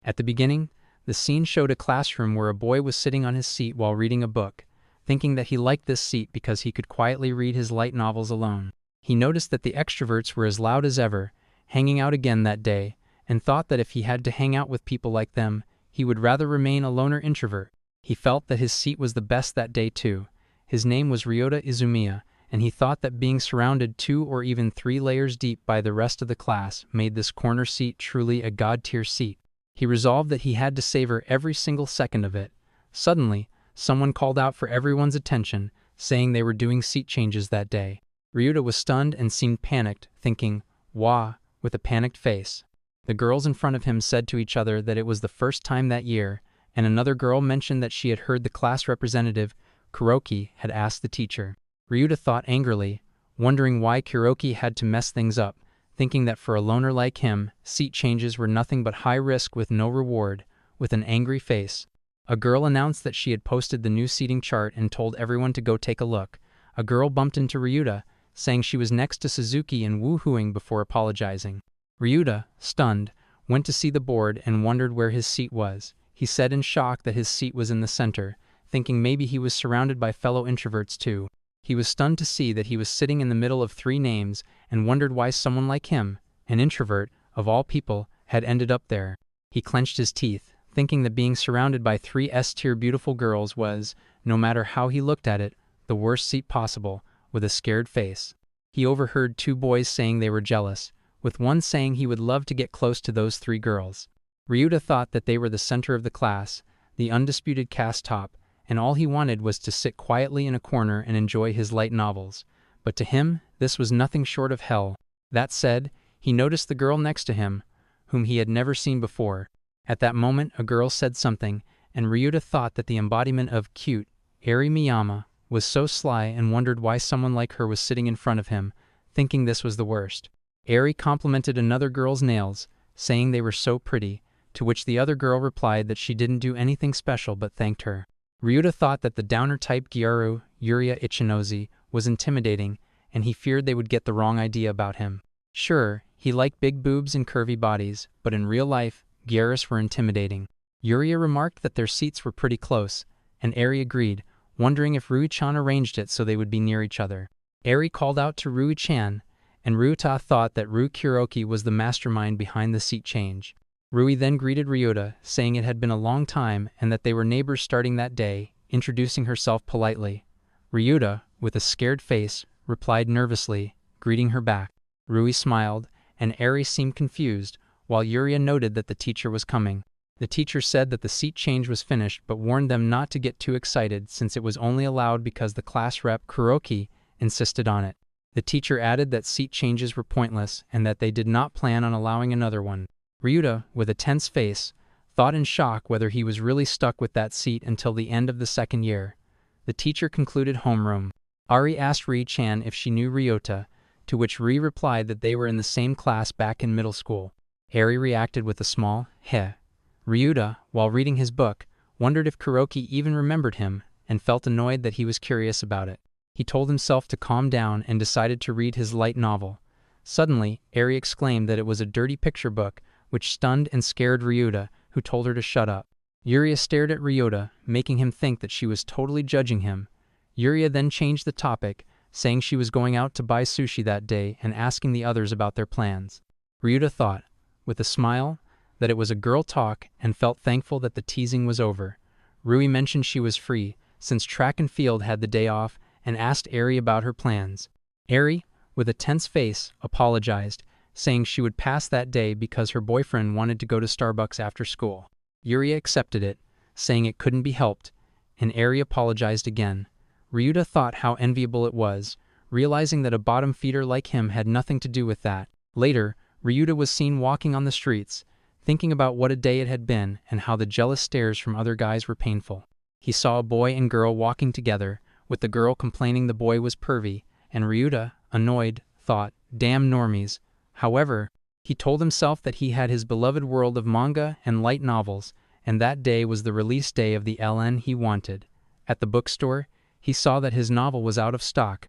At the beginning, the scene showed a classroom where a boy was sitting on his seat while reading a book, thinking that he liked this seat because he could quietly read his light novels alone. He noticed that the extroverts were as loud as ever, hanging out again that day, and thought that if he had to hang out with people like them, he would rather remain a loner introvert. He felt that his seat was the best that day too. His name was Ryouta Izumiya, and he thought that being surrounded 2 or even 3 layers deep by the rest of the class made this corner seat truly a god-tier seat. He resolved that he had to savor every single second of it. Suddenly, someone called out for everyone's attention, saying they were doing seat changes that day. Ryouta was stunned and seemed panicked, thinking, "Wah," with a panicked face. The girls in front of him said to each other that it was the first time that year, and another girl mentioned that she had heard the class representative, Kuroki, had asked the teacher. Ryouta thought angrily, wondering why Kuroki had to mess things up, thinking that for a loner like him, seat changes were nothing but high risk with no reward. With an angry face, a girl announced that she had posted the new seating chart and told everyone to go take a look. A girl bumped into Ryouta, saying she was next to Suzuki and woohooing before apologizing. Ryouta, stunned, went to see the board and wondered where his seat was. He said in shock that his seat was in the center, thinking maybe he was surrounded by fellow introverts too. He was stunned to see that he was sitting in the middle of 3 names and wondered why someone like him, an introvert, of all people, had ended up there. He clenched his teeth, thinking that being surrounded by 3 S-tier beautiful girls was, no matter how he looked at it, the worst seat possible. With a scared face, he overheard 2 boys saying they were jealous, with one saying he would love to get close to those 3 girls. Ryouta thought that they were the center of the class, the undisputed cast top, and all he wanted was to sit quietly in a corner and enjoy his light novels. But to him, this was nothing short of hell. That said, he noticed the girl next to him, whom he had never seen before. At that moment, a girl said something, and Ryouta thought that the embodiment of cute, airy Miyama was so sly and wondered why someone like her was sitting in front of him, thinking this was the worst. Airi complimented another girl's nails, saying they were so pretty, to which the other girl replied that she didn't do anything special but thanked her. Ryouta thought that the downer-type gyaru, Yuria Ichinose, was intimidating, and he feared they would get the wrong idea about him. Sure, he liked big boobs and curvy bodies, but in real life, gyarus were intimidating. Yuria remarked that their seats were pretty close, and Airi agreed, wondering if Rui-chan arranged it so they would be near each other. Airi called out to Rui-chan, and Ryouta thought that Rui Kuroki was the mastermind behind the seat change. Rui then greeted Ryouta, saying it had been a long time and that they were neighbors starting that day, introducing herself politely. Ryouta, with a scared face, replied nervously, greeting her back. Rui smiled, and Airi seemed confused, while Yuria noted that the teacher was coming. The teacher said that the seat change was finished but warned them not to get too excited since it was only allowed because the class rep, Kuroki, insisted on it. The teacher added that seat changes were pointless and that they did not plan on allowing another one. Ryouta, with a tense face, thought in shock whether he was really stuck with that seat until the end of the 2nd year. The teacher concluded homeroom. Airi asked Rui-chan if she knew Ryouta, to which Rui replied that they were in the same class back in middle school. Airi reacted with a small, heh. Ryouta, while reading his book, wondered if Kuroki even remembered him, and felt annoyed that he was curious about it. He told himself to calm down and decided to read his light novel. Suddenly, Airi exclaimed that it was a dirty picture book, which stunned and scared Ryouta, who told her to shut up. Yuria stared at Ryouta, making him think that she was totally judging him. Yuria then changed the topic, saying she was going out to buy sushi that day and asking the others about their plans. Ryouta thought, with a smile, that it was a girl talk and felt thankful that the teasing was over. Rui mentioned she was free, since track and field had the day off, and asked Airi about her plans. Airi, with a tense face, apologized, saying she would pass that day because her boyfriend wanted to go to Starbucks after school. Yuria accepted it, saying it couldn't be helped, and Airi apologized again. Ryouta thought how enviable it was, realizing that a bottom feeder like him had nothing to do with that. Later, Ryouta was seen walking on the streets, thinking about what a day it had been and how the jealous stares from other guys were painful. He saw a boy and girl walking together, with the girl complaining the boy was pervy, and Ryouta, annoyed, thought, damn normies. However, he told himself that he had his beloved world of manga and light novels, and that day was the release day of the LN he wanted. At the bookstore, he saw that his novel was out of stock.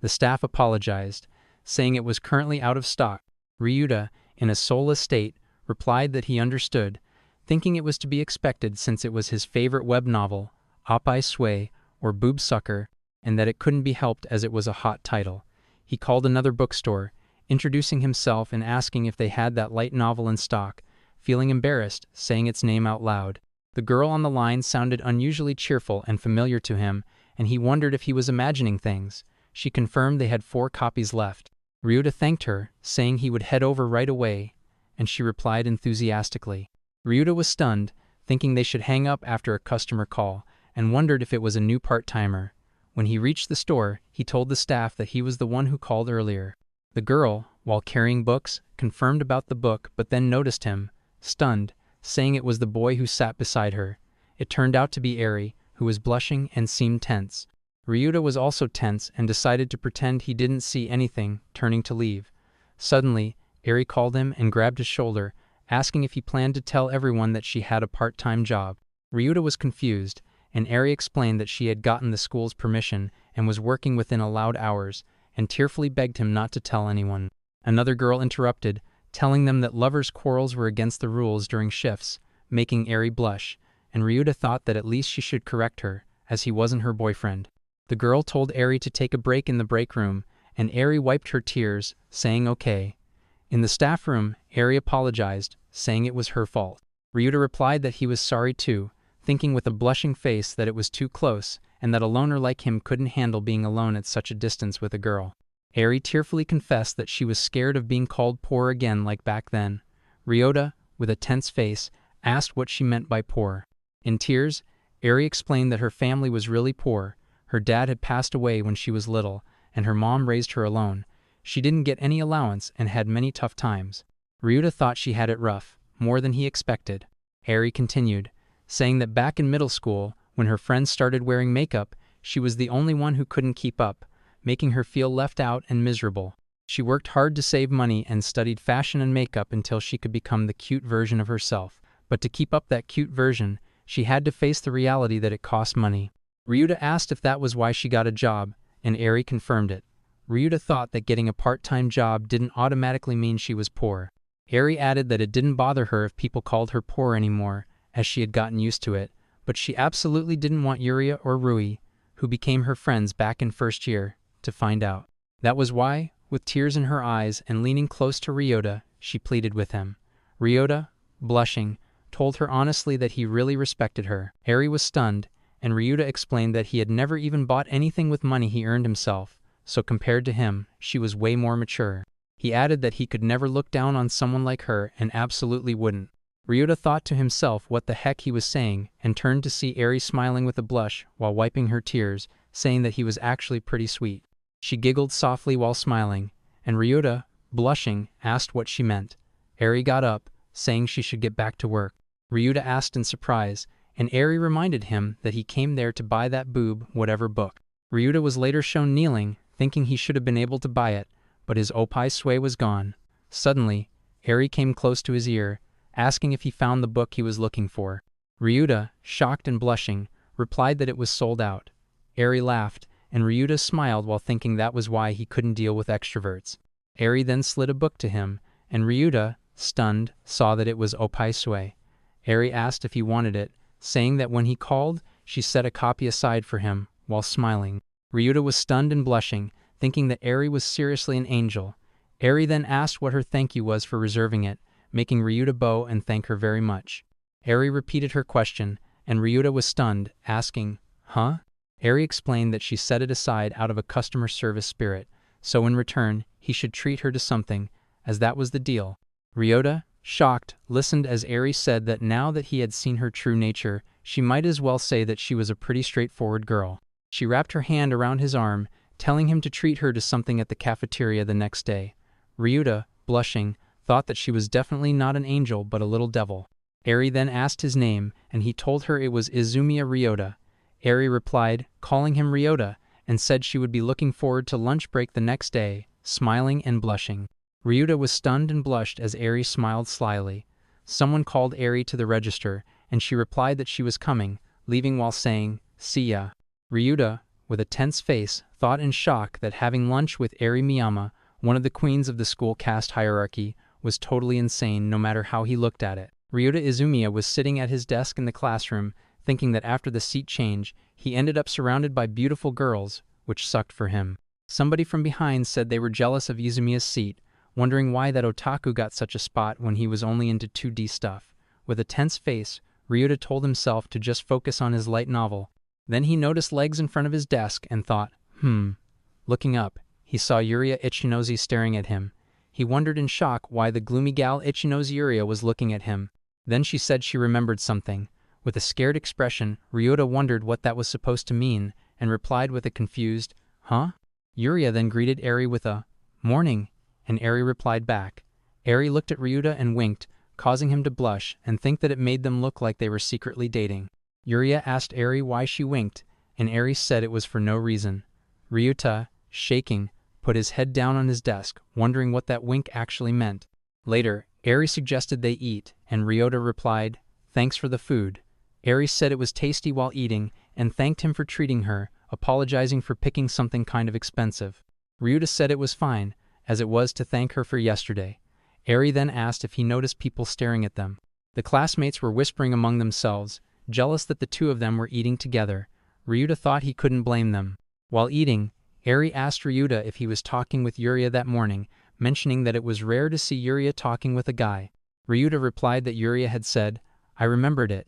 The staff apologized, saying it was currently out of stock. Ryouta, in a soulless state, replied that he understood, thinking it was to be expected since it was his favorite web novel, Oppai Sway, or Boob Sucker, and that it couldn't be helped as it was a hot title. He called another bookstore, introducing himself and asking if they had that light novel in stock, feeling embarrassed, saying its name out loud. The girl on the line sounded unusually cheerful and familiar to him, and he wondered if he was imagining things. She confirmed they had 4 copies left. Ryouta thanked her, saying he would head over right away, and she replied enthusiastically. Ryouta was stunned, thinking they should hang up after a customer call, and wondered if it was a new part-timer. When he reached the store, he told the staff that he was the one who called earlier. The girl, while carrying books, confirmed about the book but then noticed him, stunned, saying it was the boy who sat beside her. It turned out to be Airi, who was blushing and seemed tense. Ryouta was also tense and decided to pretend he didn't see anything, turning to leave. Suddenly, Airi called him and grabbed his shoulder, asking if he planned to tell everyone that she had a part-time job. Ryouta was confused, and Airi explained that she had gotten the school's permission and was working within allowed hours, and tearfully begged him not to tell anyone. Another girl interrupted, telling them that lovers' quarrels were against the rules during shifts, making Airi blush, and Ryouta thought that at least she should correct her, as he wasn't her boyfriend. The girl told Airi to take a break in the break room, and Airi wiped her tears, saying okay. In the staff room, Airi apologized, saying it was her fault. Ryouta replied that he was sorry too, thinking with a blushing face that it was too close, and that a loner like him couldn't handle being alone at such a distance with a girl. Airi tearfully confessed that she was scared of being called poor again like back then. Ryouta, with a tense face, asked what she meant by poor. In tears, Airi explained that her family was really poor. Her dad had passed away when she was little, and her mom raised her alone. She didn't get any allowance and had many tough times. Ryouta thought she had it rough, more than he expected. Airi continued, saying that back in middle school, when her friends started wearing makeup, she was the only one who couldn't keep up, making her feel left out and miserable. She worked hard to save money and studied fashion and makeup until she could become the cute version of herself. But to keep up that cute version, she had to face the reality that it cost money. Ryouta asked if that was why she got a job, and Airi confirmed it. Ryouta thought that getting a part-time job didn't automatically mean she was poor. Airi added that it didn't bother her if people called her poor anymore, as she had gotten used to it, but she absolutely didn't want Yuria or Rui, who became her friends back in first year, to find out. That was why, with tears in her eyes and leaning close to Ryouta, she pleaded with him. Ryouta, blushing, told her honestly that he really respected her. Airi was stunned, and Ryouta explained that he had never even bought anything with money he earned himself, so compared to him, she was way more mature. He added that he could never look down on someone like her and absolutely wouldn't. Ryouta thought to himself what the heck he was saying and turned to see Airi smiling with a blush while wiping her tears, saying that he was actually pretty sweet. She giggled softly while smiling, and Ryouta, blushing, asked what she meant. Airi got up, saying she should get back to work. Ryouta asked in surprise, and Airi reminded him that he came there to buy that boob, whatever book. Ryouta was later shown kneeling, thinking he should have been able to buy it, but his oppai sway was gone. Suddenly, Airi came close to his ear, asking if he found the book he was looking for. Ryouta, shocked and blushing, replied that it was sold out. Airi laughed, and Ryouta smiled while thinking that was why he couldn't deal with extroverts. Airi then slid a book to him, and Ryouta, stunned, saw that it was oppai sway. Airi asked if he wanted it, saying that when he called, she set a copy aside for him, while smiling. Ryouta was stunned and blushing, thinking that Airi was seriously an angel. Airi then asked what her thank you was for reserving it, making Ryouta bow and thank her very much. Airi repeated her question, and Ryouta was stunned, asking, "Huh?" Airi explained that she set it aside out of a customer service spirit, so in return, he should treat her to something, as that was the deal. Ryouta, shocked, listened as Airi said that now that he had seen her true nature, she might as well say that she was a pretty straightforward girl. She wrapped her hand around his arm, telling him to treat her to something at the cafeteria the next day. Ryouta, blushing, thought that she was definitely not an angel but a little devil. Airi then asked his name, and he told her it was Izumiya Ryouta. Airi replied, calling him Ryouta, and said she would be looking forward to lunch break the next day, smiling and blushing. Ryouta was stunned and blushed as Airi smiled slyly. Someone called Airi to the register, and she replied that she was coming, leaving while saying, "See ya." Ryouta, with a tense face, thought in shock that having lunch with Airi Miyama, one of the queens of the school caste hierarchy, was totally insane no matter how he looked at it. Ryouta Izumiya was sitting at his desk in the classroom, thinking that after the seat change, he ended up surrounded by beautiful girls, which sucked for him. Somebody from behind said they were jealous of Izumiya's seat, wondering why that otaku got such a spot when he was only into 2D stuff. With a tense face, Ryouta told himself to just focus on his light novel. Then he noticed legs in front of his desk and thought, Looking up, he saw Yuria Ichinose staring at him. He wondered in shock why the gloomy gal Ichinose Yuria was looking at him. Then she said she remembered something. With a scared expression, Ryouta wondered what that was supposed to mean, and replied with a confused, "Huh?" Yuria then greeted Eri with a, "Morning," and Eri replied back. Eri looked at Ryouta and winked, causing him to blush and think that it made them look like they were secretly dating. Yuria asked Eri why she winked, and Eri said it was for no reason. Ryouta, shaking, put his head down on his desk, wondering what that wink actually meant. Later, Eri suggested they eat, and Ryouta replied, "Thanks for the food." Eri said it was tasty while eating, and thanked him for treating her, apologizing for picking something kind of expensive. Ryouta said it was fine, as it was to thank her for yesterday. Eri then asked if he noticed people staring at them. The classmates were whispering among themselves, jealous that the two of them were eating together. Ryouta thought he couldn't blame them. While eating, Eri asked Ryouta if he was talking with Yuria that morning, mentioning that it was rare to see Yuria talking with a guy. Ryouta replied that Yuria had said, "I remembered it."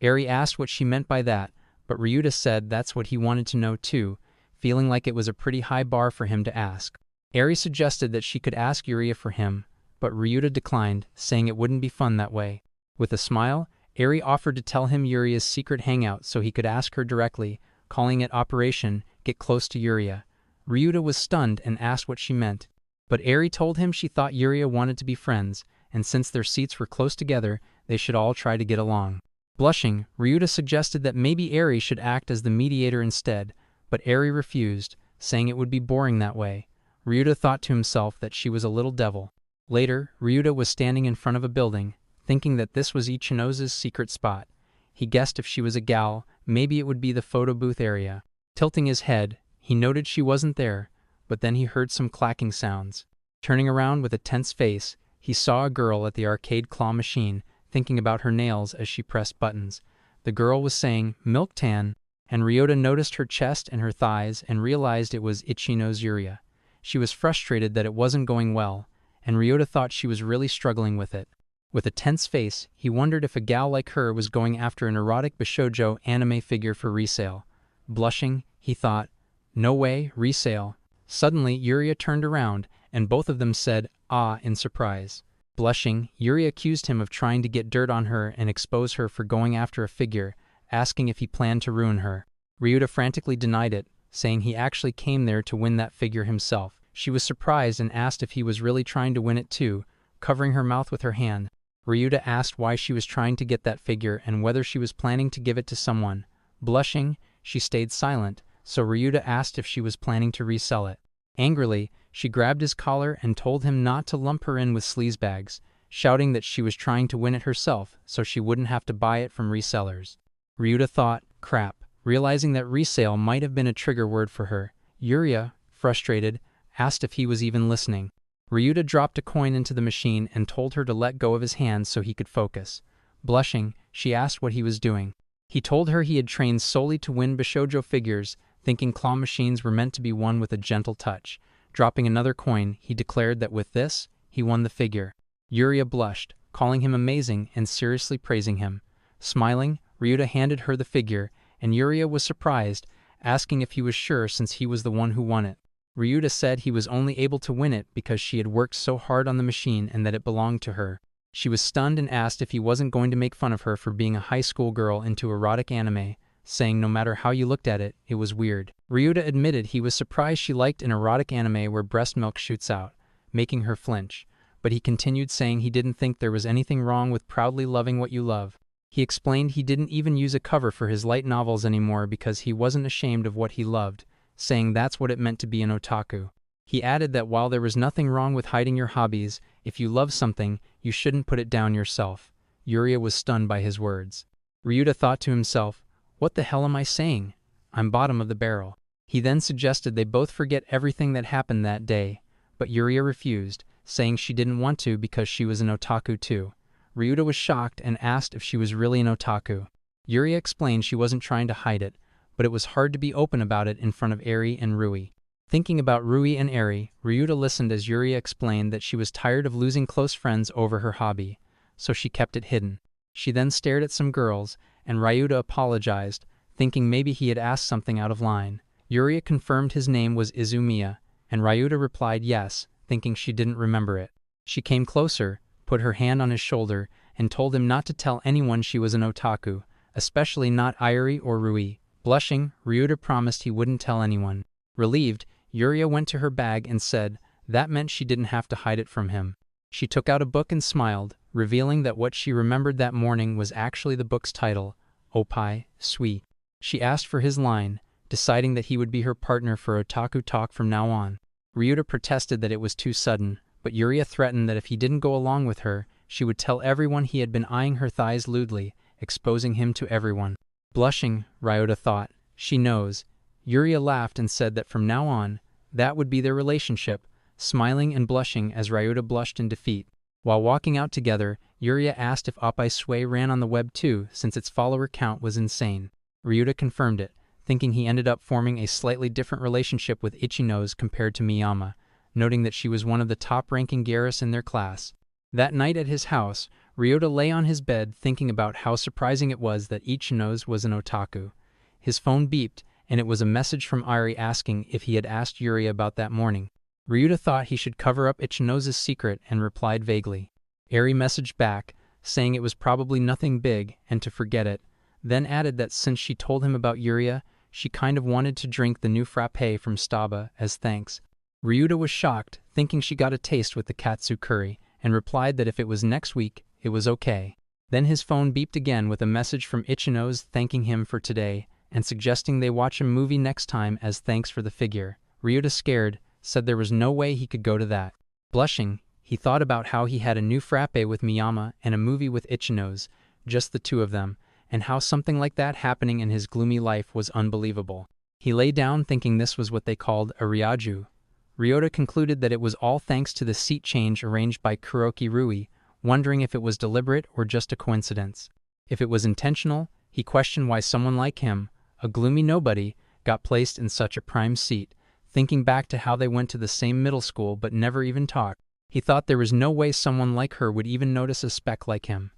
Eri asked what she meant by that, but Ryouta said that's what he wanted to know too, feeling like it was a pretty high bar for him to ask. Eri suggested that she could ask Yuria for him, but Ryouta declined, saying it wouldn't be fun that way. With a smile, Eri offered to tell him Yuria's secret hangout so he could ask her directly, calling it Operation Get Close to Yuria. Ryouta was stunned and asked what she meant, but Eri told him she thought Yuria wanted to be friends, and since their seats were close together, they should all try to get along. Blushing, Ryouta suggested that maybe Eri should act as the mediator instead, but Eri refused, saying it would be boring that way. Ryouta thought to himself that she was a little devil. Later, Ryouta was standing in front of a building, thinking that this was Ichinose's secret spot. He guessed if she was a gal, maybe it would be the photo booth area. Tilting his head, he noted she wasn't there, but then he heard some clacking sounds. Turning around with a tense face, he saw a girl at the arcade claw machine, thinking about her nails as she pressed buttons. The girl was saying, "Milk tan," and Ryouta noticed her chest and her thighs and realized it was Ichinose Yuria. She was frustrated that it wasn't going well, and Ryouta thought she was really struggling with it. With a tense face, he wondered if a gal like her was going after an erotic bishoujo anime figure for resale. Blushing, he thought, "No way, resale." Suddenly, Yuria turned around, and both of them said, "Ah," in surprise. Blushing, Yuria accused him of trying to get dirt on her and expose her for going after a figure, asking if he planned to ruin her. Ryouta frantically denied it, saying he actually came there to win that figure himself. She was surprised and asked if he was really trying to win it too, covering her mouth with her hand. Ryouta asked why she was trying to get that figure and whether she was planning to give it to someone. Blushing, she stayed silent, so Ryouta asked if she was planning to resell it. Angrily, she grabbed his collar and told him not to lump her in with sleazebags, shouting that she was trying to win it herself so she wouldn't have to buy it from resellers. Ryouta thought, crap, realizing that resale might have been a trigger word for her. Yuria, frustrated, asked if he was even listening. Ryouta dropped a coin into the machine and told her to let go of his hands so he could focus. Blushing, she asked what he was doing. He told her he had trained solely to win bishoujo figures, thinking claw machines were meant to be won with a gentle touch. Dropping another coin, he declared that with this, he won the figure. Yuria blushed, calling him amazing and seriously praising him. Smiling, Ryouta handed her the figure, and Yuria was surprised, asking if he was sure since he was the one who won it. Ryouta said he was only able to win it because she had worked so hard on the machine and that it belonged to her. She was stunned and asked if he wasn't going to make fun of her for being a high school girl into erotic anime, saying no matter how you looked at it, it was weird. Ryouta admitted he was surprised she liked an erotic anime where breast milk shoots out, making her flinch, but he continued saying he didn't think there was anything wrong with proudly loving what you love. He explained he didn't even use a cover for his light novels anymore because he wasn't ashamed of what he loved, saying that's what it meant to be an otaku. He added that while there was nothing wrong with hiding your hobbies, if you love something, you shouldn't put it down yourself. Yuria was stunned by his words. Ryouta thought to himself, what the hell am I saying? I'm bottom of the barrel. He then suggested they both forget everything that happened that day, but Yuria refused, saying she didn't want to because she was an otaku too. Ryouta was shocked and asked if she was really an otaku. Yuria explained she wasn't trying to hide it, but it was hard to be open about it in front of Airi and Rui. Thinking about Rui and Airi, Ryouta listened as Yuria explained that she was tired of losing close friends over her hobby, so she kept it hidden. She then stared at some girls, and Ryouta apologized, thinking maybe he had asked something out of line. Yuria confirmed his name was Izumiya, and Ryouta replied yes, thinking she didn't remember it. She came closer, put her hand on his shoulder, and told him not to tell anyone she was an otaku, especially not Airi or Rui. Blushing, Ryouta promised he wouldn't tell anyone. Relieved, Yuria went to her bag and said that meant she didn't have to hide it from him. She took out a book and smiled, revealing that what she remembered that morning was actually the book's title, Opai, Sweet. She asked for his line, deciding that he would be her partner for otaku talk from now on. Ryouta protested that it was too sudden, but Yuria threatened that if he didn't go along with her, she would tell everyone he had been eyeing her thighs lewdly, exposing him to everyone. Blushing, Ryouta thought, she knows. Yuria laughed and said that from now on, that would be their relationship, smiling and blushing as Ryouta blushed in defeat. While walking out together, Yuria asked if Oppai Sui ran on the web too, since its follower count was insane. Ryouta confirmed it, thinking he ended up forming a slightly different relationship with Ichinose compared to Miyama, noting that she was one of the top-ranking gyarus in their class. That night at his house, Ryouta lay on his bed thinking about how surprising it was that Ichinose was an otaku. His phone beeped, and it was a message from Airi asking if he had asked Yuria about that morning. Ryouta thought he should cover up Ichinose's secret and replied vaguely. Airi messaged back, saying it was probably nothing big and to forget it, then added that since she told him about Yuria, she kind of wanted to drink the new frappe from Staba as thanks. Ryouta was shocked, thinking she got a taste with the katsu curry, and replied that if it was next week, it was okay. Then his phone beeped again with a message from Ichinose thanking him for today, and suggesting they watch a movie next time as thanks for the figure. Ryouta, scared, said there was no way he could go to that. Blushing, he thought about how he had a new frappe with Miyama and a movie with Ichinose, just the two of them, and how something like that happening in his gloomy life was unbelievable. He lay down thinking this was what they called a ryaju. Ryouta concluded that it was all thanks to the seat change arranged by Kuroki Ruri, wondering if it was deliberate or just a coincidence. If it was intentional, he questioned why someone like him, a gloomy nobody, got placed in such a prime seat, thinking back to how they went to the same middle school but never even talked. He thought there was no way someone like her would even notice a speck like him.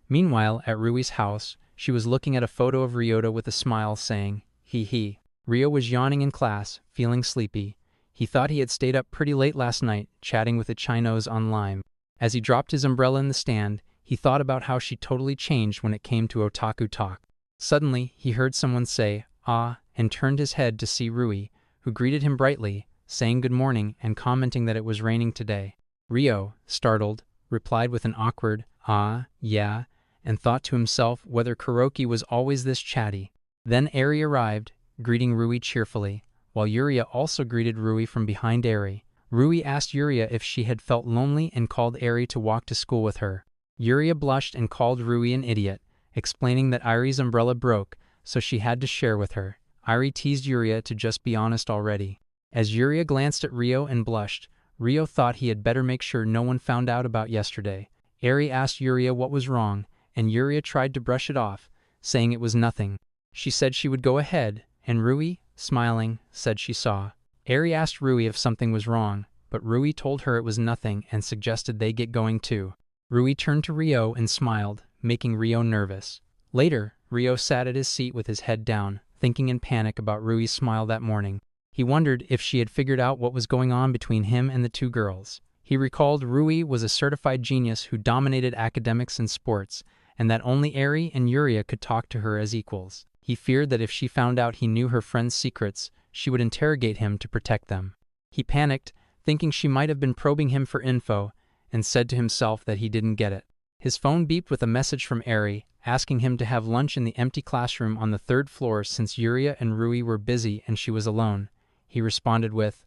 Meanwhile, at Rui's house, she was looking at a photo of Ryouta with a smile saying, hee hee. Ryo was yawning in class, feeling sleepy. He thought he had stayed up pretty late last night, chatting with Ichinose on Lime. As he dropped his umbrella in the stand, he thought about how she totally changed when it came to otaku talk. Suddenly, he heard someone say, ah, and turned his head to see Rui, who greeted him brightly, saying good morning and commenting that it was raining today. Ryo, startled, replied with an awkward, ah, yeah, and thought to himself whether Kuroki was always this chatty. Then Airi arrived, greeting Rui cheerfully, while Yuria also greeted Rui from behind Airi. Rui asked Yuria if she had felt lonely and called Airi to walk to school with her. Yuria blushed and called Rui an idiot, explaining that Airi's umbrella broke, so she had to share with her. Airi teased Yuria to just be honest already. As Yuria glanced at Ryo and blushed, Ryo thought he had better make sure no one found out about yesterday. Airi asked Yuria what was wrong, and Yuria tried to brush it off, saying it was nothing. She said she would go ahead, and Rui, smiling, said she saw. Airi asked Rui if something was wrong, but Rui told her it was nothing and suggested they get going too. Rui turned to Ryo and smiled, making Ryo nervous. Later, Ryo sat at his seat with his head down, thinking in panic about Rui's smile that morning. He wondered if she had figured out what was going on between him and the two girls. He recalled Rui was a certified genius who dominated academics and sports, and that only Airi and Yuria could talk to her as equals. He feared that if she found out he knew her friend's secrets, she would interrogate him to protect them. He panicked, thinking she might have been probing him for info, and said to himself that he didn't get it. His phone beeped with a message from Airi, asking him to have lunch in the empty classroom on the third floor since Yuria and Rui were busy and she was alone. He responded with,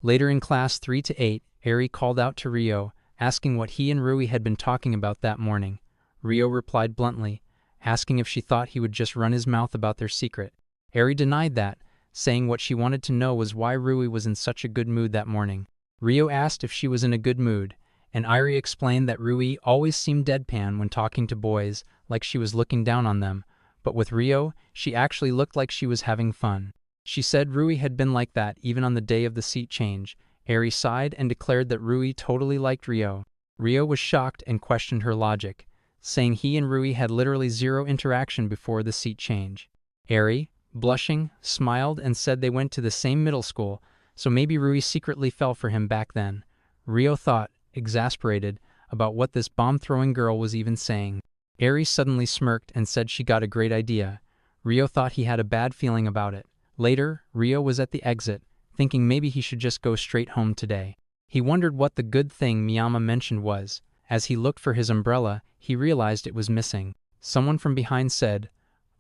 Later in class 3 to 8, Airi called out to Ryo, asking what he and Rui had been talking about that morning. Ryo replied bluntly, asking if she thought he would just run his mouth about their secret. Airi denied that, saying what she wanted to know was why Rui was in such a good mood that morning. Ryo asked if she was in a good mood, and Airi explained that Rui always seemed deadpan when talking to boys, like she was looking down on them, but with Ryo, she actually looked like she was having fun. She said Rui had been like that even on the day of the seat change. Airi sighed and declared that Rui totally liked Ryo. Ryo was shocked and questioned her logic, saying he and Rui had literally zero interaction before the seat change. Airi, blushing, smiled and said they went to the same middle school, so maybe Rui secretly fell for him back then. Ryo thought, exasperated, about what this bomb-throwing girl was even saying. Airi suddenly smirked and said she got a great idea. Ryo thought he had a bad feeling about it. Later, Ryo was at the exit, thinking maybe he should just go straight home today. He wondered what the good thing Miyama mentioned was. As he looked for his umbrella, he realized it was missing. Someone from behind said,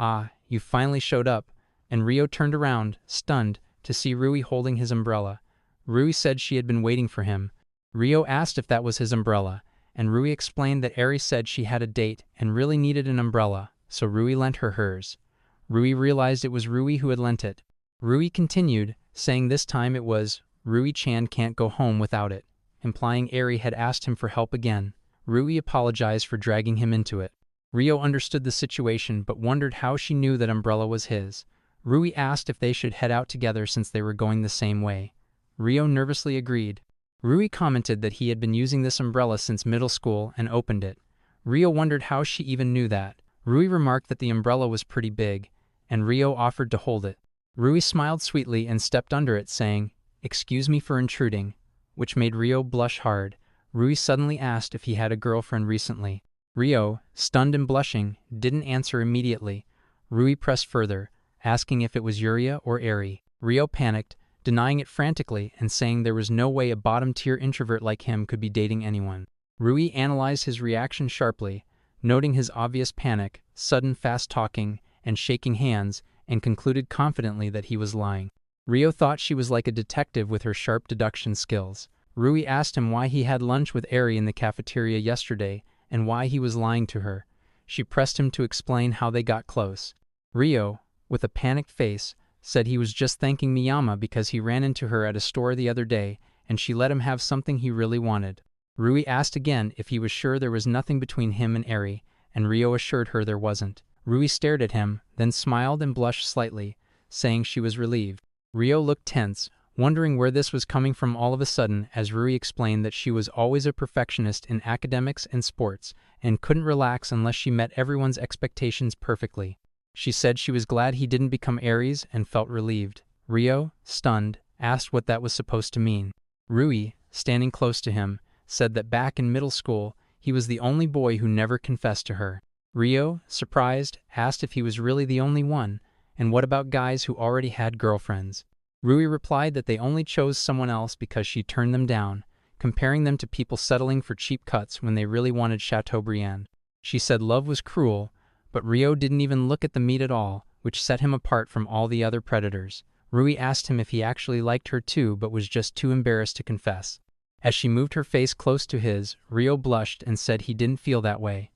"Ah, you finally showed up," and Ryo turned around, stunned, to see Rui holding his umbrella. Rui said she had been waiting for him. Ryo asked if that was his umbrella, and Rui explained that Airi said she had a date and really needed an umbrella, so Rui lent her hers. Rui realized it was Rui who had lent it. Rui continued, saying this time it was, Rui-chan can't go home without it, implying Airi had asked him for help again. Rui apologized for dragging him into it. Ryo understood the situation but wondered how she knew that umbrella was his. Rui asked if they should head out together since they were going the same way. Ryo nervously agreed. Rui commented that he had been using this umbrella since middle school and opened it. Ryo wondered how she even knew that. Rui remarked that the umbrella was pretty big, and Ryo offered to hold it. Rui smiled sweetly and stepped under it, saying, "Excuse me for intruding," which made Ryo blush hard. Rui suddenly asked if he had a girlfriend recently. Ryo, stunned and blushing, didn't answer immediately. Rui pressed further, asking if it was Yuria or Airi. Ryo panicked, denying it frantically and saying there was no way a bottom-tier introvert like him could be dating anyone. Rui analyzed his reaction sharply, noting his obvious panic, sudden fast talking, and shaking hands, and concluded confidently that he was lying. Ryo thought she was like a detective with her sharp deduction skills. Rui asked him why he had lunch with Airi in the cafeteria yesterday and why he was lying to her. She pressed him to explain how they got close. Ryo, with a panicked face, said he was just thanking Miyama because he ran into her at a store the other day and she let him have something he really wanted. Rui asked again if he was sure there was nothing between him and Airi, and Ryo assured her there wasn't. Rui stared at him, then smiled and blushed slightly, saying she was relieved. Ryo looked tense, wondering where this was coming from all of a sudden as Rui explained that she was always a perfectionist in academics and sports and couldn't relax unless she met everyone's expectations perfectly. She said she was glad he didn't become Aries and felt relieved. Ryo, stunned, asked what that was supposed to mean. Rui, standing close to him, said that back in middle school, he was the only boy who never confessed to her. Ryo, surprised, asked if he was really the only one, and what about guys who already had girlfriends. Rui replied that they only chose someone else because she turned them down, comparing them to people settling for cheap cuts when they really wanted Chateaubriand. She said love was cruel, but Ryo didn't even look at the meat at all, which set him apart from all the other predators. Rui asked him if he actually liked her too but was just too embarrassed to confess. As she moved her face close to his, Ryo blushed and said he didn't feel that way.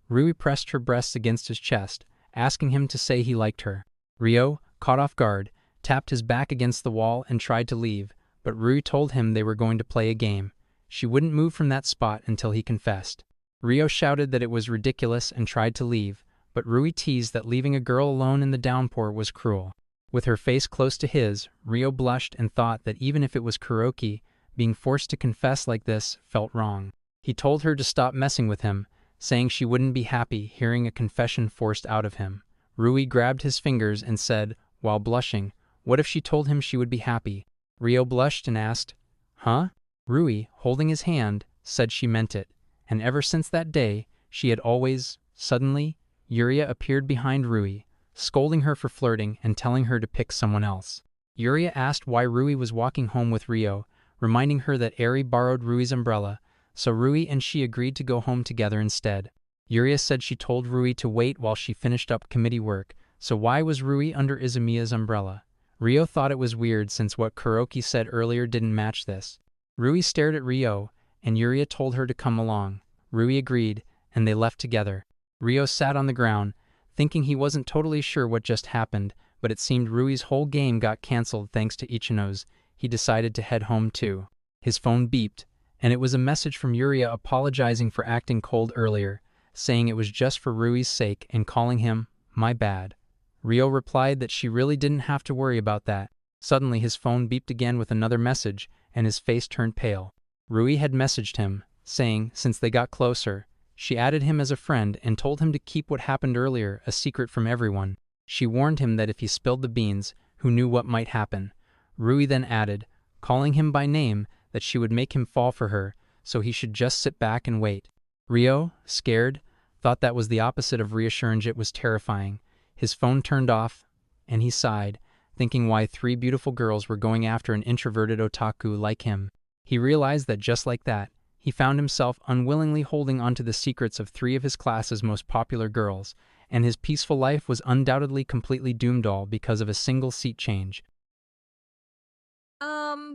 Rui pressed her breasts against his chest, asking him to say he liked her. Ryo, caught off guard, tapped his back against the wall and tried to leave, but Rui told him they were going to play a game. She wouldn't move from that spot until he confessed. Ryo shouted that it was ridiculous and tried to leave, but Rui teased that leaving a girl alone in the downpour was cruel. With her face close to his, Ryo blushed and thought that even if it was Kuroki, being forced to confess like this felt wrong. He told her to stop messing with him, saying she wouldn't be happy hearing a confession forced out of him. Rui grabbed his fingers and said, while blushing, what if she told him she would be happy? Ryo blushed and asked, "Huh?" Rui, holding his hand, said she meant it, and ever since that day, she had always, suddenly, Yuria appeared behind Rui, scolding her for flirting and telling her to pick someone else. Yuria asked why Rui was walking home with Ryo, reminding her that Airi borrowed Rui's umbrella, so Rui and she agreed to go home together instead. Yuria said she told Rui to wait while she finished up committee work, so why was Rui under Izumiya's umbrella? Ryo thought it was weird since what Kuroki said earlier didn't match this. Rui stared at Ryo, and Yuria told her to come along. Rui agreed, and they left together. Ryo sat on the ground, thinking he wasn't totally sure what just happened, but it seemed Rui's whole game got cancelled thanks to Ichinose. He decided to head home too. His phone beeped, and it was a message from Yuria apologizing for acting cold earlier, saying it was just for Rui's sake and calling him, "my bad." Ryo replied that she really didn't have to worry about that. Suddenly his phone beeped again with another message, and his face turned pale. Rui had messaged him, saying, since they got closer, she added him as a friend and told him to keep what happened earlier a secret from everyone. She warned him that if he spilled the beans, who knew what might happen. Rui then added, calling him by name, that she would make him fall for her, so he should just sit back and wait. Ryo, scared, thought that was the opposite of reassurance. It was terrifying. His phone turned off, and he sighed, thinking why 3 beautiful girls were going after an introverted otaku like him. He realized that just like that, he found himself unwillingly holding onto the secrets of 3 of his class's most popular girls, and his peaceful life was undoubtedly completely doomed all because of a single seat change.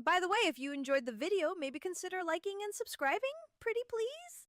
By the way, if you enjoyed the video, maybe consider liking and subscribing, pretty please?